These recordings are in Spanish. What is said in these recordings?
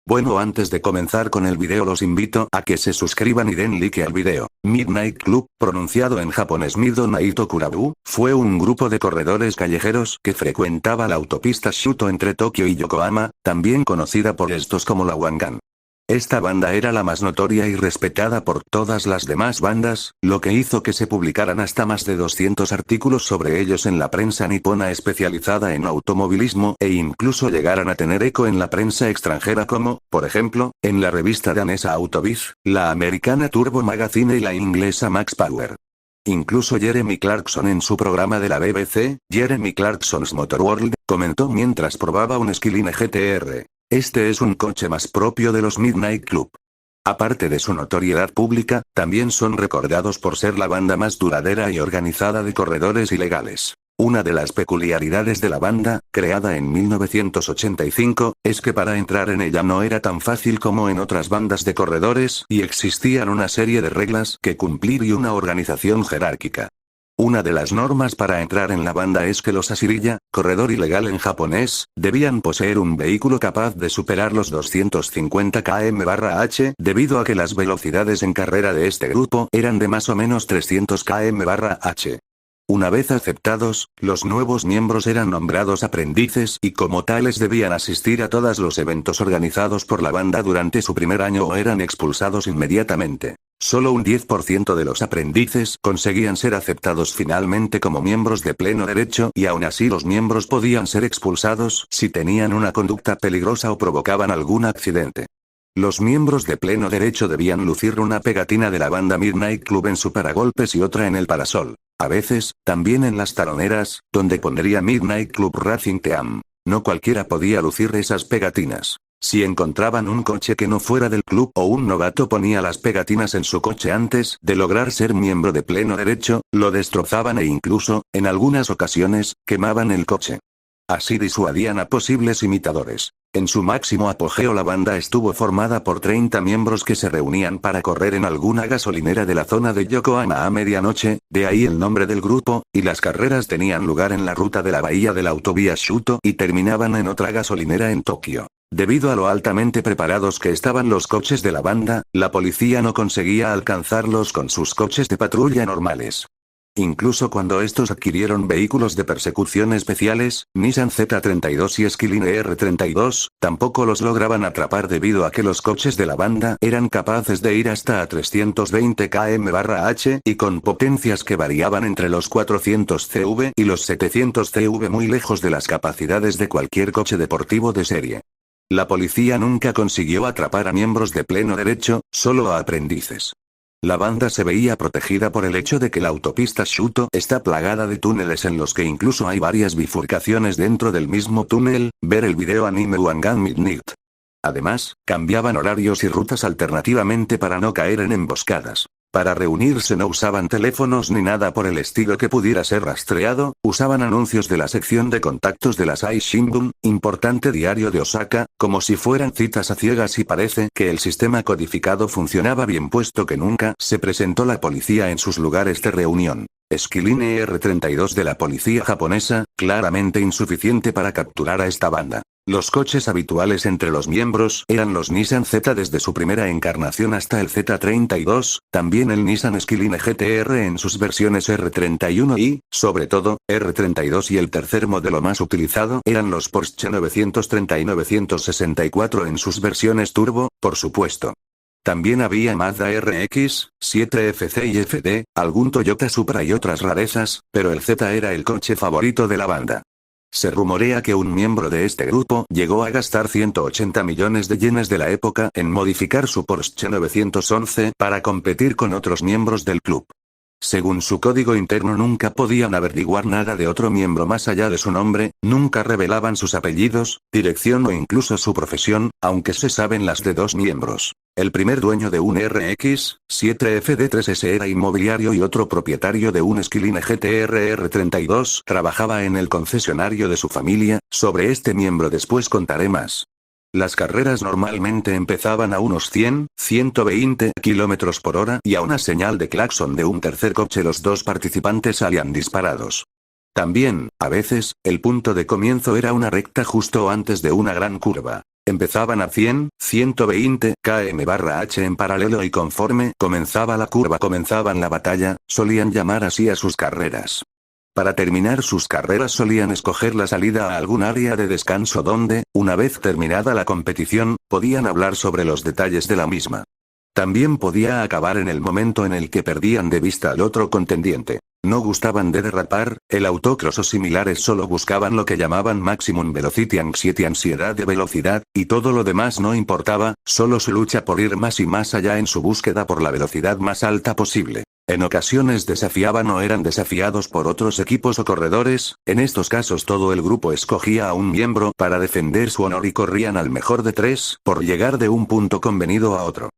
Bueno, antes de comenzar con el video los invito a que se suscriban y den like al video. Midnight Club, pronunciado en japonés Midnight Kurabu, fue un grupo de corredores callejeros que frecuentaba la autopista Shuto entre Tokio y Yokohama, también conocida por estos como la Wangan. Esta banda era la más notoria y respetada por todas las demás bandas, lo que hizo que se publicaran hasta más de 200 artículos sobre ellos en la prensa nipona especializada en automovilismo e incluso llegaran a tener eco en la prensa extranjera como, por ejemplo, en la revista danesa Autobiz, la americana Turbo Magazine y la inglesa Max Power. Incluso Jeremy Clarkson en su programa de la BBC, Jeremy Clarkson's Motor World, comentó mientras probaba un Skylline GTR. Este es un coche más propio de los Midnight Club. Aparte de su notoriedad pública, también son recordados por ser la banda más duradera y organizada de corredores ilegales. Una de las peculiaridades de la banda, creada en 1985, es que para entrar en ella no era tan fácil como en otras bandas de corredores y existían una serie de reglas que cumplir y una organización jerárquica. Una de las normas para entrar en la banda es que los Asirilla, corredor ilegal en japonés, debían poseer un vehículo capaz de superar los 250 km/h, debido a que las velocidades en carrera de este grupo eran de más o menos 300 km/h. Una vez aceptados, los nuevos miembros eran nombrados aprendices y como tales debían asistir a todos los eventos organizados por la banda durante su primer año o eran expulsados inmediatamente. Solo un 10% de los aprendices conseguían ser aceptados finalmente como miembros de pleno derecho y aún así los miembros podían ser expulsados si tenían una conducta peligrosa o provocaban algún accidente. Los miembros de pleno derecho debían lucir una pegatina de la banda Midnight Club en su paragolpes y otra en el parasol. A veces, también en las taloneras, donde pondría Midnight Club Racing Team. No cualquiera podía lucir esas pegatinas. Si encontraban un coche que no fuera del club o un novato ponía las pegatinas en su coche antes de lograr ser miembro de pleno derecho, lo destrozaban e incluso, en algunas ocasiones, quemaban el coche. Así disuadían a posibles imitadores. En su máximo apogeo la banda estuvo formada por 30 miembros que se reunían para correr en alguna gasolinera de la zona de Yokohama a medianoche, de ahí el nombre del grupo, y las carreras tenían lugar en la ruta de la bahía de la autovía Shuto y terminaban en otra gasolinera en Tokio. Debido a lo altamente preparados que estaban los coches de la banda, la policía no conseguía alcanzarlos con sus coches de patrulla normales. Incluso cuando estos adquirieron vehículos de persecución especiales, Nissan Z32 y Skylline R32, tampoco los lograban atrapar debido a que los coches de la banda eran capaces de ir hasta a 320 km/h y con potencias que variaban entre los 400 CV y los 700 CV, muy lejos de las capacidades de cualquier coche deportivo de serie. La policía nunca consiguió atrapar a miembros de pleno derecho, solo a aprendices. La banda se veía protegida por el hecho de que la autopista Shuto está plagada de túneles en los que incluso hay varias bifurcaciones dentro del mismo túnel, ver el video anime Wangan Midnight. Además, cambiaban horarios y rutas alternativamente para no caer en emboscadas. Para reunirse no usaban teléfonos ni nada por el estilo que pudiera ser rastreado, usaban anuncios de la sección de contactos de la Asahi Shimbun, importante diario de Osaka, como si fueran citas a ciegas y parece que el sistema codificado funcionaba bien puesto que nunca se presentó la policía en sus lugares de reunión. Skylline R32 de la policía japonesa, claramente insuficiente para capturar a esta banda. Los coches habituales entre los miembros eran los Nissan Z desde su primera encarnación hasta el Z32, también el Nissan Skylline GTR en sus versiones R31 y, sobre todo, R32 y el tercer modelo más utilizado eran los Porsche 930 y 964 en sus versiones turbo, por supuesto. También había Mazda RX, 7FC y FD, algún Toyota Supra y otras rarezas, pero el Z era el coche favorito de la banda. Se rumorea que un miembro de este grupo llegó a gastar 180 millones de yenes de la época en modificar su Porsche 911 para competir con otros miembros del club. Según su código interno nunca podían averiguar nada de otro miembro más allá de su nombre, nunca revelaban sus apellidos, dirección o incluso su profesión, aunque se saben las de dos miembros. El primer dueño de un RX, 7FD3S era inmobiliario y otro propietario de un Skylline GTR R32 trabajaba en el concesionario de su familia, sobre este miembro después contaré más. Las carreras normalmente empezaban a unos 100-120 km por hora y a una señal de claxon de un tercer coche los dos participantes salían disparados. También, a veces, el punto de comienzo era una recta justo antes de una gran curva. Empezaban a 100, 120 km/h en paralelo y conforme comenzaba la curva comenzaban la batalla, solían llamar así a sus carreras. Para terminar sus carreras solían escoger la salida a algún área de descanso donde, una vez terminada la competición, podían hablar sobre los detalles de la misma. También podía acabar en el momento en el que perdían de vista al otro contendiente. No gustaban de derrapar, el autocross o similares solo buscaban lo que llamaban maximum velocity anxiety, ansiedad de velocidad, y todo lo demás no importaba, solo su lucha por ir más y más allá en su búsqueda por la velocidad más alta posible. En ocasiones desafiaban o eran desafiados por otros equipos o corredores, en estos casos todo el grupo escogía a un miembro para defender su honor y corrían al mejor de 3, por llegar de un punto convenido a otro.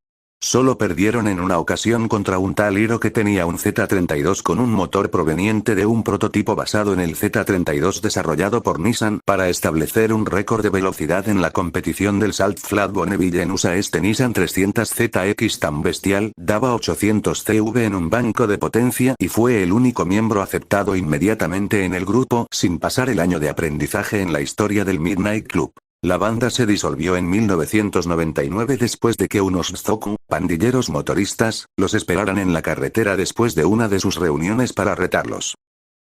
Solo perdieron en una ocasión contra un tal Hiro que tenía un Z32 con un motor proveniente de un prototipo basado en el Z32 desarrollado por Nissan para establecer un récord de velocidad en la competición del Salt Flat Bonneville en USA. Este Nissan 300ZX tan bestial daba 800 CV en un banco de potencia y fue el único miembro aceptado inmediatamente en el grupo sin pasar el año de aprendizaje en la historia del Midnight Club. La banda se disolvió en 1999 después de que unos Zoku, pandilleros motoristas, los esperaran en la carretera después de una de sus reuniones para retarlos.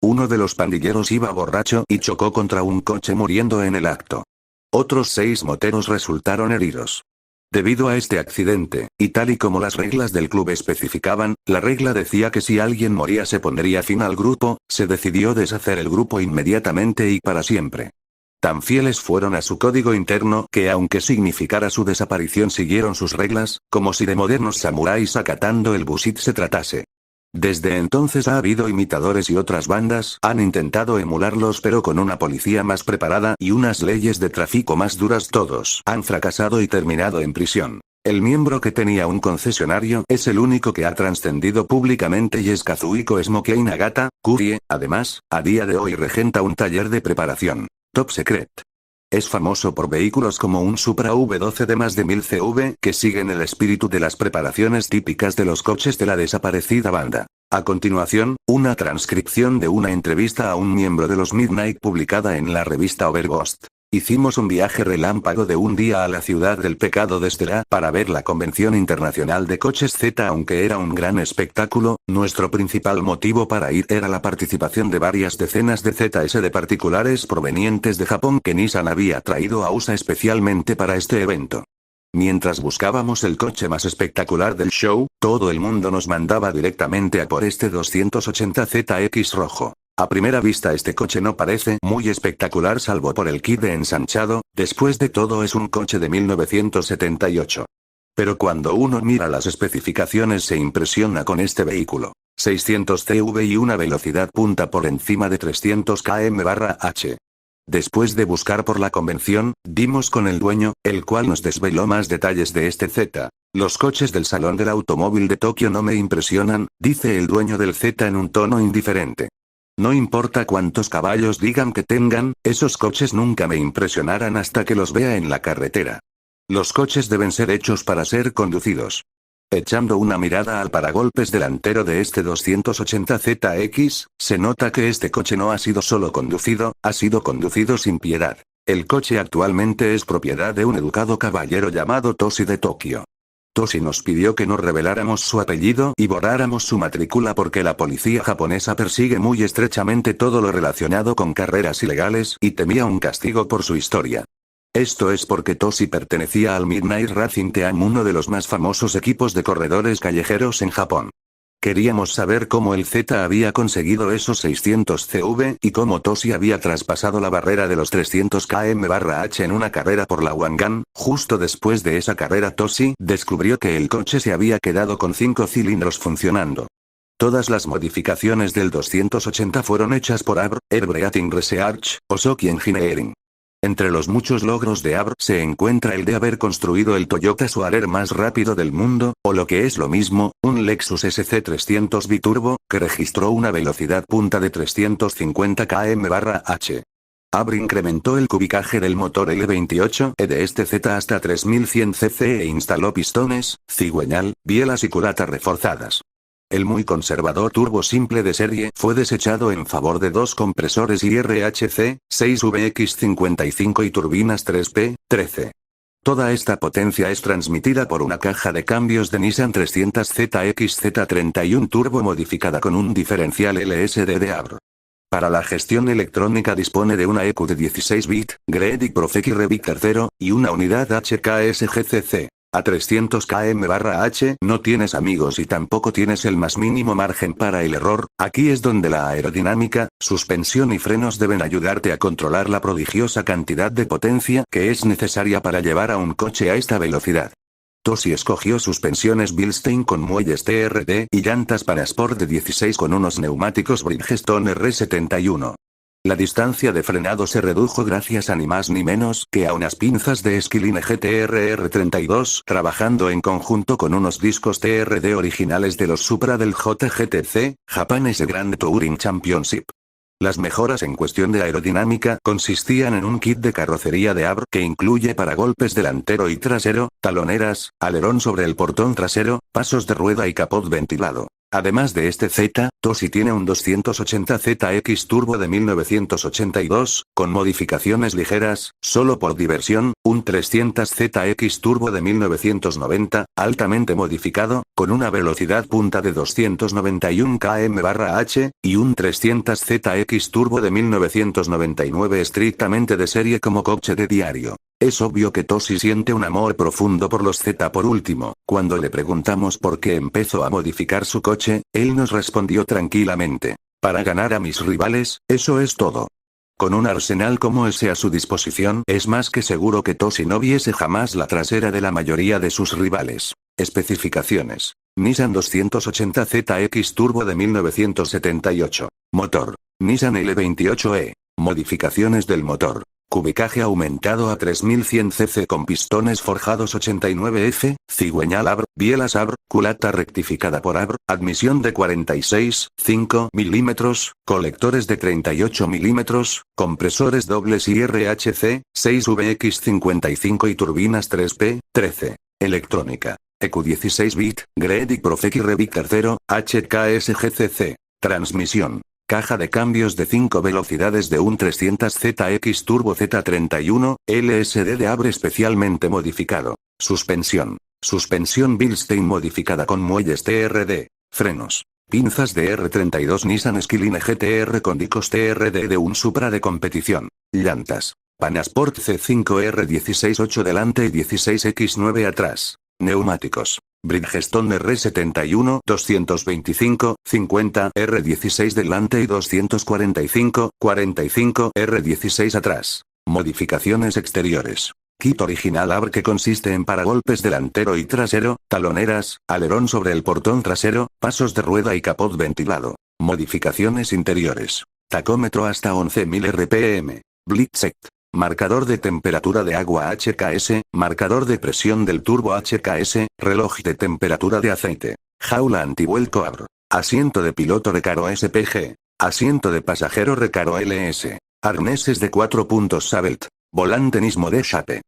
Uno de los pandilleros iba borracho y chocó contra un coche muriendo en el acto. Otros 6 moteros resultaron heridos. Debido a este accidente, y tal y como las reglas del club especificaban, la regla decía que si alguien moría se pondría fin al grupo, se decidió deshacer el grupo inmediatamente y para siempre. Tan fieles fueron a su código interno que aunque significara su desaparición siguieron sus reglas, como si de modernos samuráis acatando el bushit se tratase. Desde entonces ha habido imitadores y otras bandas han intentado emularlos pero con una policía más preparada y unas leyes de tráfico más duras todos han fracasado y terminado en prisión. El miembro que tenía un concesionario es el único que ha trascendido públicamente y es Kazuhiko Smokey Nagata, Kurie, además, a día de hoy regenta un taller de preparación. Top Secret. Es famoso por vehículos como un Supra V12 de más de 1000 CV que siguen el espíritu de las preparaciones típicas de los coches de la desaparecida banda. A continuación, una transcripción de una entrevista a un miembro de los Midnight publicada en la revista Overghost. Hicimos un viaje relámpago de un día a la ciudad del pecado de Stella para ver la Convención Internacional de Coches Z. Aunque era un gran espectáculo, nuestro principal motivo para ir era la participación de varias decenas de ZS de particulares provenientes de Japón que Nissan había traído a USA especialmente para este evento. Mientras buscábamos el coche más espectacular del show, todo el mundo nos mandaba directamente a por este 280ZX rojo. A primera vista este coche no parece muy espectacular salvo por el kit de ensanchado, después de todo es un coche de 1978. Pero cuando uno mira las especificaciones se impresiona con este vehículo. 600 CV y una velocidad punta por encima de 300 km/h. Después de buscar por la convención, dimos con el dueño, el cual nos desveló más detalles de este Z. Los coches del Salón del Automóvil de Tokio no me impresionan, dice el dueño del Z en un tono indiferente. No importa cuántos caballos digan que tengan, esos coches nunca me impresionarán hasta que los vea en la carretera. Los coches deben ser hechos para ser conducidos. Echando una mirada al paragolpes delantero de este 280ZX, se nota que este coche no ha sido solo conducido, ha sido conducido sin piedad. El coche actualmente es propiedad de un educado caballero llamado Toshi de Tokio. Toshi nos pidió que no reveláramos su apellido y borráramos su matrícula porque la policía japonesa persigue muy estrechamente todo lo relacionado con carreras ilegales y temía un castigo por su historia. Esto es porque Toshi pertenecía al Midnight Racing Team, uno de los más famosos equipos de corredores callejeros en Japón. Queríamos saber cómo el Z había conseguido esos 600 CV y cómo Toshi había traspasado la barrera de los 300 km/h en una carrera por la Wangan. Justo después de esa carrera Toshi descubrió que el coche se había quedado con 5 cilindros funcionando. Todas las modificaciones del 280 fueron hechas por ABR, Air Research, Osoki Engineering. Entre los muchos logros de ABR se encuentra el de haber construido el Toyota Soarer más rápido del mundo, o lo que es lo mismo, un Lexus SC300 biturbo, que registró una velocidad punta de 350 km/h. ABR incrementó el cubicaje del motor L28E de este Z hasta 3100 cc e instaló pistones, cigüeñal, bielas y culatas reforzadas. El muy conservador turbo simple de serie fue desechado en favor de 2 compresores IRHC, 6VX55 y turbinas 3P, 13. Toda esta potencia es transmitida por una caja de cambios de Nissan 300ZXZ31 Turbo modificada con un diferencial LSD de ABR. Para la gestión electrónica dispone de una ECU de 16 bit, Gredic Profeki Revic III, y una unidad HKSGCC. A 300 km/h no tienes amigos y tampoco tienes el más mínimo margen para el error. Aquí es donde la aerodinámica, suspensión y frenos deben ayudarte a controlar la prodigiosa cantidad de potencia que es necesaria para llevar a un coche a esta velocidad. Toshi escogió suspensiones Bilstein con muelles TRD y llantas Panasport de 16 con unos neumáticos Bridgestone R71. La distancia de frenado se redujo gracias a ni más ni menos que a unas pinzas de Skilline GTR-R32 trabajando en conjunto con unos discos TRD originales de los Supra del JGTC, Japanese Grand Touring Championship. Las mejoras en cuestión de aerodinámica consistían en un kit de carrocería de ABR que incluye paragolpes delantero y trasero, taloneras, alerón sobre el portón trasero, pasos de rueda y capot ventilado. Además de este Toshi tiene un 280ZX Turbo de 1982, con modificaciones ligeras, solo por diversión, un 300ZX Turbo de 1990, altamente modificado, con una velocidad punta de 291 km/h, y un 300ZX Turbo de 1999 estrictamente de serie como coche de diario. Es obvio que Toshi siente un amor profundo por los Z. Por último, cuando le preguntamos por qué empezó a modificar su coche, él nos respondió tranquilamente: para ganar a mis rivales, eso es todo. Con un arsenal como ese a su disposición, es más que seguro que Toshi no viese jamás la trasera de la mayoría de sus rivales. Especificaciones: Nissan 280ZX Turbo de 1978. Motor: Nissan L28E. Modificaciones del motor: cubicaje aumentado a 3100 cc con pistones forjados 89F, cigüeñal ABR, bielas ABR, culata rectificada por ABR, admisión de 46,5 mm, colectores de 38 mm, compresores dobles IRHC, 6VX55 y turbinas 3P13. Electrónica: ECU 16 bit, Gredic Profeki Revic III, HKSGCC. Transmisión: caja de cambios de 5 velocidades de un 300ZX Turbo Z31, LSD de ABR especialmente modificado. Suspensión: suspensión Bilstein modificada con muelles TRD. Frenos: pinzas de R32 Nissan Skilline GTR con discos TRD de un Supra de competición. Llantas: Panasport C5R16 8 delante y 16X9 atrás. Neumáticos: Bridgestone R71 225, 50 R16 delante y 245, 45 R16 atrás. Modificaciones exteriores: kit original ABR que consiste en paragolpes delantero y trasero, taloneras, alerón sobre el portón trasero, pasos de rueda y capot ventilado. Modificaciones interiores: tacómetro hasta 11.000 RPM. Blitzect. Marcador de temperatura de agua HKS, marcador de presión del turbo HKS, reloj de temperatura de aceite. Jaula antivuelco ABR. Asiento de piloto Recaro SPG. Asiento de pasajero Recaro LS. Arneses de 4 puntos Sabelt. Volante Nismo de Shape.